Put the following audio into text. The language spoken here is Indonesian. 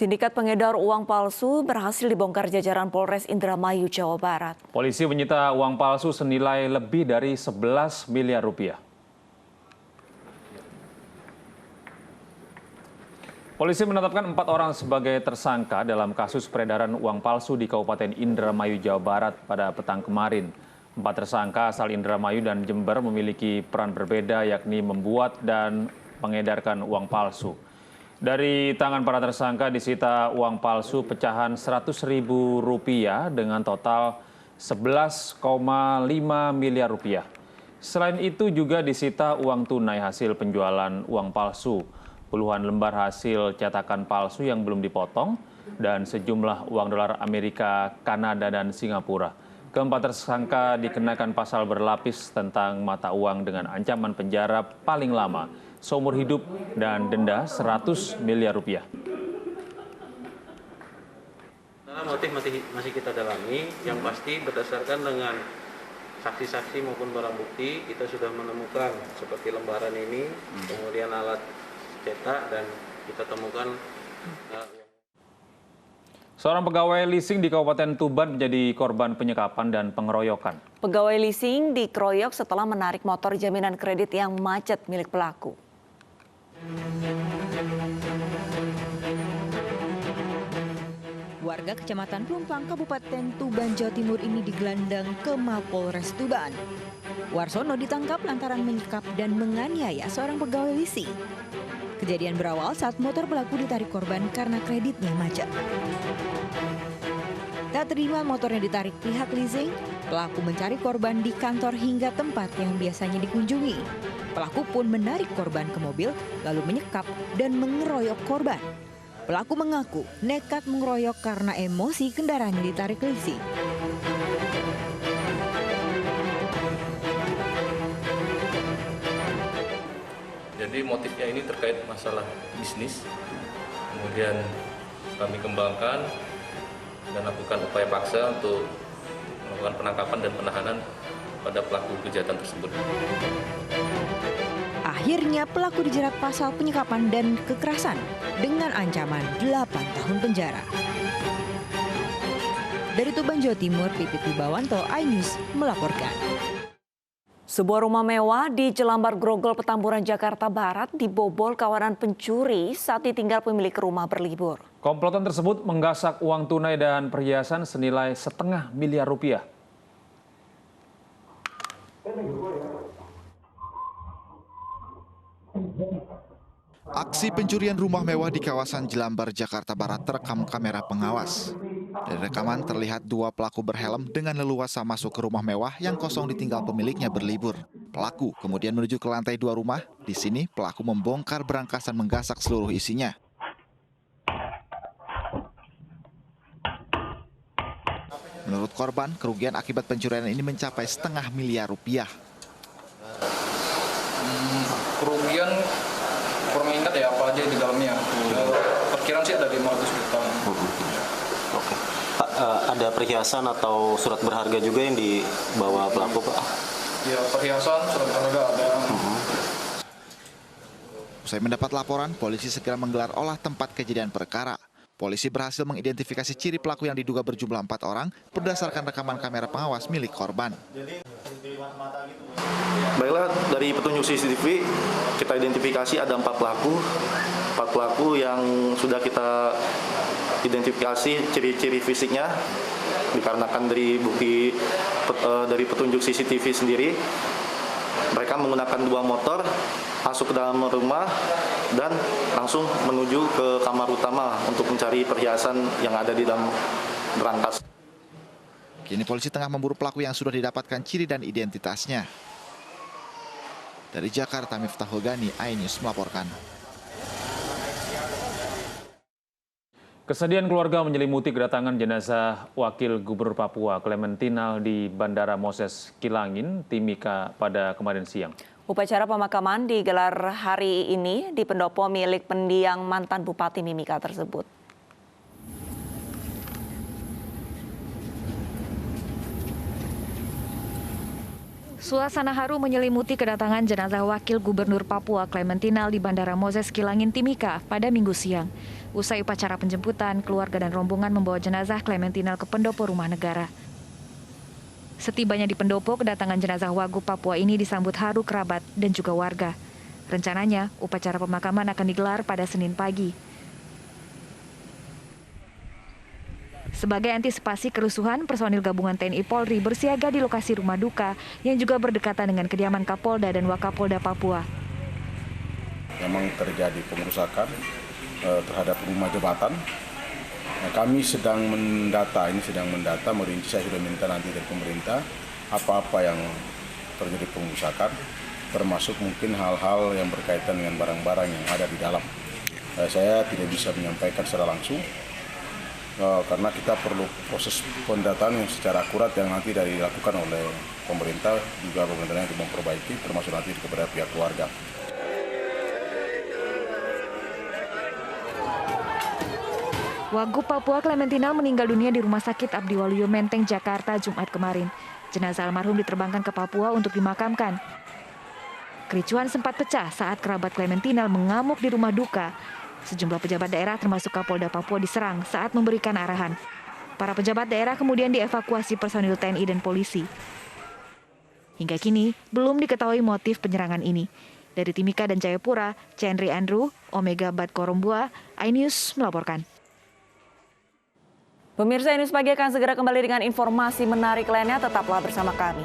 Sindikat pengedar uang palsu berhasil dibongkar jajaran Polres Indramayu, Jawa Barat. Polisi menyita uang palsu senilai lebih dari 11 miliar rupiah. Polisi menetapkan 4 orang sebagai tersangka dalam kasus peredaran uang palsu di Kabupaten Indramayu, Jawa Barat pada petang kemarin. 4 tersangka asal Indramayu dan Jember memiliki peran berbeda, yakni membuat dan mengedarkan uang palsu. Dari tangan para tersangka disita uang palsu pecahan Rp100.000 dengan total 11,5 miliar rupiah. Selain itu juga disita uang tunai hasil penjualan uang palsu, puluhan lembar hasil cetakan palsu yang belum dipotong, dan sejumlah uang dolar Amerika, Kanada, dan Singapura. Keempat tersangka dikenakan pasal berlapis tentang mata uang dengan ancaman penjara paling lama seumur hidup dan denda Rp100 miliar. Motif masih kita dalami, yang pasti berdasarkan dengan saksi-saksi maupun barang bukti kita sudah menemukan seperti lembaran ini, kemudian alat cetak, dan kita temukan Seorang pegawai leasing di Kabupaten Tuban menjadi korban penyekapan dan pengeroyokan. Pegawai leasing dikeroyok setelah menarik motor jaminan kredit yang macet milik pelaku. Warga Kecamatan Plumpang, Kabupaten Tuban, Jawa Timur ini digelandang ke Mapolres Tuban. Warsono ditangkap lantaran menyekap dan menganiaya seorang pegawai leasing. Kejadian berawal saat motor pelaku ditarik korban karena kreditnya macet. Tak terima motornya ditarik pihak leasing, pelaku mencari korban di kantor hingga tempat yang biasanya dikunjungi. Pelaku pun menarik korban ke mobil, lalu menyekap dan mengeroyok korban. Pelaku mengaku nekat mengeroyok karena emosi kendaraannya ditarik leasing. Jadi motifnya ini terkait masalah bisnis, kemudian kami kembangkan dan lakukan upaya paksa untuk melakukan penangkapan dan penahanan pada pelaku kejahatan tersebut. Akhirnya pelaku dijerat pasal penyekapan dan kekerasan dengan ancaman 8 tahun penjara. Dari Tuban, Jawa Timur, Pipit Wibawanto, iNews melaporkan. Sebuah rumah mewah di Jelambar Grogol, Petamburan, Jakarta Barat dibobol kawanan pencuri saat ditinggal pemilik rumah berlibur. Komplotan tersebut menggasak uang tunai dan perhiasan senilai setengah miliar rupiah. Aksi pencurian rumah mewah di kawasan Jelambar, Jakarta Barat terekam kamera pengawas. Dari rekaman terlihat 2 pelaku berhelm dengan leluasa masuk ke rumah mewah yang kosong ditinggal pemiliknya berlibur. Pelaku kemudian menuju ke lantai 2 rumah. Di sini pelaku membongkar berangkas dan menggasak seluruh isinya. Menurut korban, kerugian akibat pencurian ini mencapai setengah miliar rupiah. Kerugian kurang ingat ya apa aja di dalamnya. Perkiraan sih ada 500 juta. Oke. Pak, ada perhiasan atau surat berharga juga yang dibawa pelaku, Pak? Ya, perhiasan, surat berharga ada. Usai mendapat laporan, polisi segera menggelar olah tempat kejadian perkara. Polisi berhasil mengidentifikasi ciri pelaku yang diduga berjumlah 4 orang berdasarkan rekaman kamera pengawas milik korban. Baiklah, dari petunjuk CCTV kita identifikasi ada 4 pelaku. 4 pelaku yang sudah kita identifikasi ciri-ciri fisiknya dikarenakan dari bukti dari petunjuk CCTV sendiri. Mereka menggunakan 2 motor masuk ke dalam rumah dan langsung menuju ke kamar utama untuk mencari perhiasan yang ada di dalam berangkas. Kini polisi tengah memburu pelaku yang sudah didapatkan ciri dan identitasnya. Dari Jakarta, Miftahul Gani, iNews melaporkan. Kesedihan keluarga menyelimuti kedatangan jenazah Wakil Gubernur Papua Clementinal di Bandara Moses Kilangin, Timika pada kemarin siang. Upacara pemakaman digelar hari ini di pendopo milik pendiang mantan Bupati Mimika tersebut. Suasana haru menyelimuti kedatangan jenazah Wakil Gubernur Papua Clementinal di Bandara Moses Kilangin Timika pada Minggu siang. Usai upacara penjemputan, keluarga dan rombongan membawa jenazah Clementinal ke pendopo rumah negara. Setibanya di pendopo, kedatangan jenazah Wagub Papua ini disambut haru kerabat dan juga warga. Rencananya, upacara pemakaman akan digelar pada Senin pagi. Sebagai antisipasi kerusuhan, personil gabungan TNI Polri bersiaga di lokasi rumah duka yang juga berdekatan dengan kediaman Kapolda dan Wakapolda Papua. Memang terjadi pengerusakan terhadap rumah jabatan. Nah, kami sedang mendata, merinci, saya sudah minta nanti dari pemerintah apa-apa yang terjadi pengerusakan, termasuk mungkin hal-hal yang berkaitan dengan barang-barang yang ada di dalam. Saya tidak bisa menyampaikan secara langsung, karena kita perlu proses pendataan yang secara akurat yang nanti dilakukan oleh pemerintah, juga pemerintah yang memperbaiki, termasuk nanti kepada pihak keluarga. Wagub Papua Clementinal meninggal dunia di Rumah Sakit Abdi Waluyo Menteng, Jakarta, Jumat kemarin. Jenazah almarhum diterbangkan ke Papua untuk dimakamkan. Kericuhan sempat pecah saat kerabat Clementinal mengamuk di rumah duka. Sejumlah pejabat daerah termasuk Kapolda Papua diserang saat memberikan arahan. Para pejabat daerah kemudian dievakuasi personil TNI dan polisi. Hingga kini, belum diketahui motif penyerangan ini. Dari Timika dan Jayapura, Chandri Andrew, Omega Bad Korombua, iNews melaporkan. Pemirsa, News Pagi akan segera kembali dengan informasi menarik lainnya. Tetaplah bersama kami.